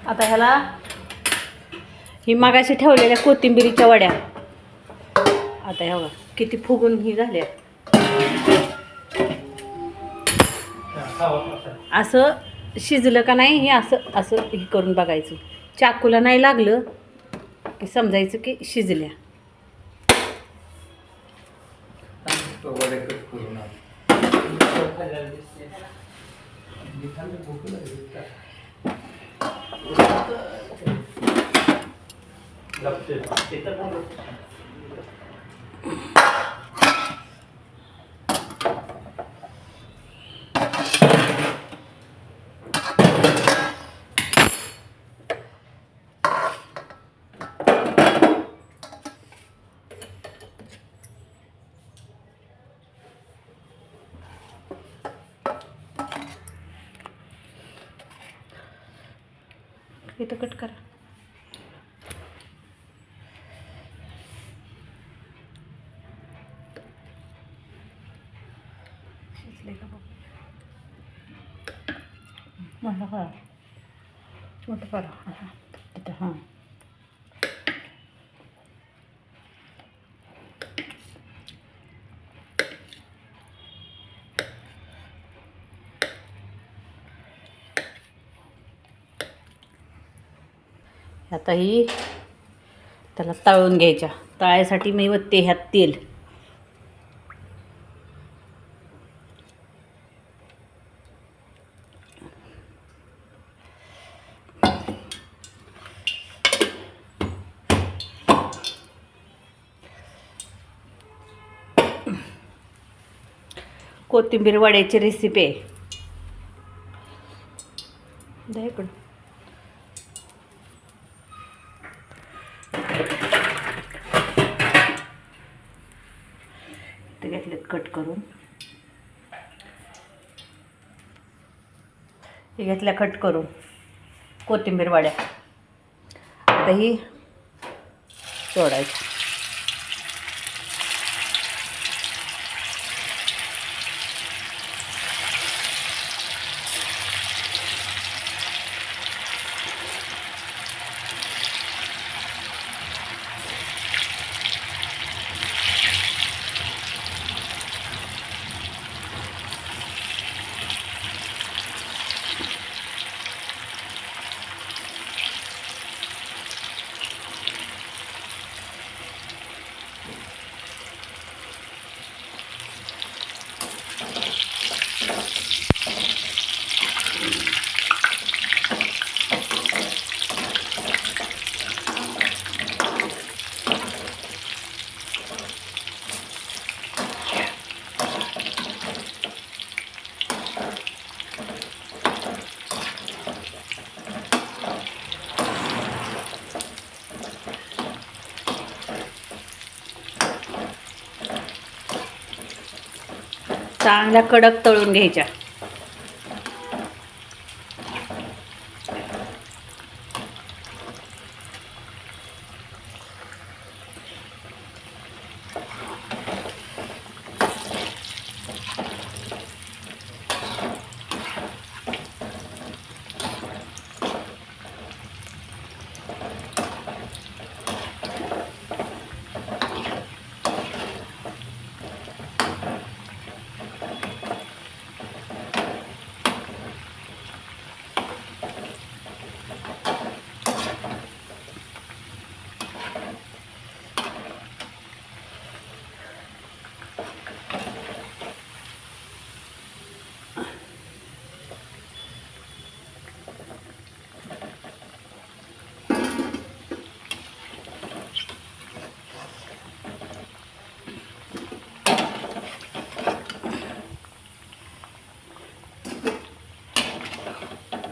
आता ह्याला ही मागाशी ठेवलेल्या कोथिंबिरीच्या वड्या आता ह्या बघा किती फुगून ही झाल्या. असं शिजलं का नाही हे असं असं हे करून बघायचं. चाकूला नाही लागलं की समजायचं की शिजल्या. इथं कट करा. शिजले का बघ. मोठं करा मोठं करा. हां तिथं हां. आता ही त्याला तळून घ्यायच्या. तळायसाठी मी वत्ते ह्यात तेल. कोथिंबीर वड्याची रेसिपी आहे. द्या इकडं. ते घेतलेत कट करून. हे घेतल्या कट करून कोथिंबीर वड्या. आता ही सोडायची. चांगल्या कडक तळून घ्यायच्या.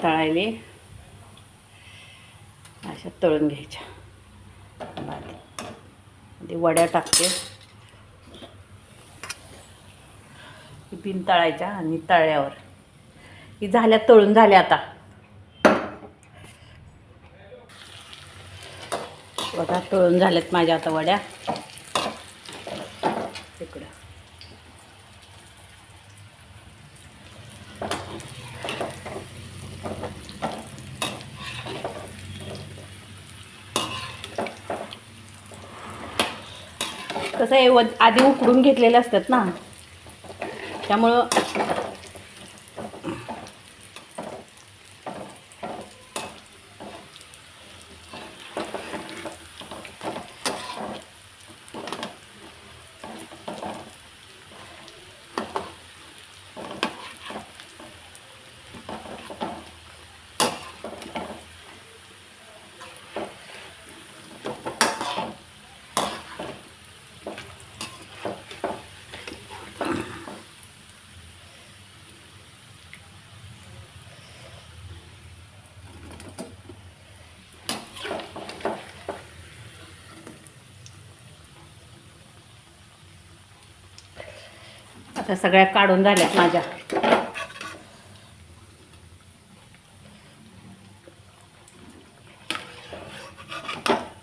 तळायले अशा तळून घ्यायच्या. ते वड्या टाकते. बिन तळायच्या आणि तळ्यावर ही झाल्या तळून झाल्या. आता बघा तळून झाल्यात माझ्या आता वड्या. इकडं कसं आहे आधी उकडून घेतलेले असतात ना, त्यामुळं आता सगळ्या काढून झाल्यात माझ्या.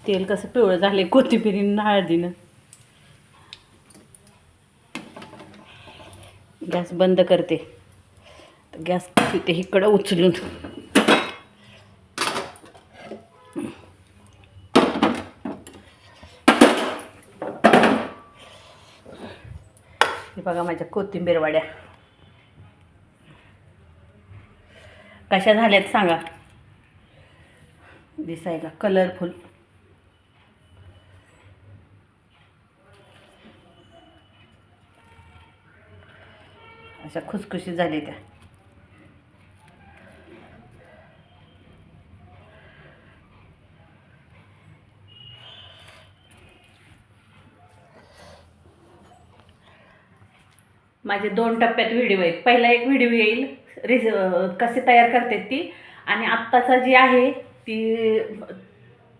तेल कसं पिवळं झाले कोथिंबिरीनं हळदीनं. गॅस बंद करते. गॅस तिथे इकडं उचलून. हे बघा माझ्या कोथिंबीर वड्या कशा झाल्यात सांगा. दिसायला कलरफुल. अशा खुसखुशीत झाल्या त्या. माझे 2 टप्प्यात व्हिडिओ आहेत. पहिला एक व्हिडिओ येईल कसे तयार करतात ती, आणि आत्ताचा जी आहे ती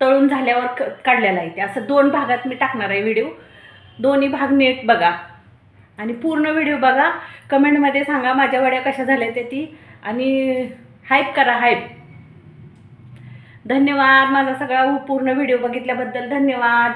तळून झाल्यावर काढलेला आहे. ते असं 2 भागात मी टाकणार आहे व्हिडिओ. दोन्ही भाग नीट बघा आणि पूर्ण व्हिडिओ बघा. कमेंटमध्ये सांगा माझ्या वड्या कशा झाल्या त्या ती, आणि हाईप करा, हाईप. धन्यवाद. माझा सगळा पूर्ण व्हिडिओ बघितल्याबद्दल धन्यवाद.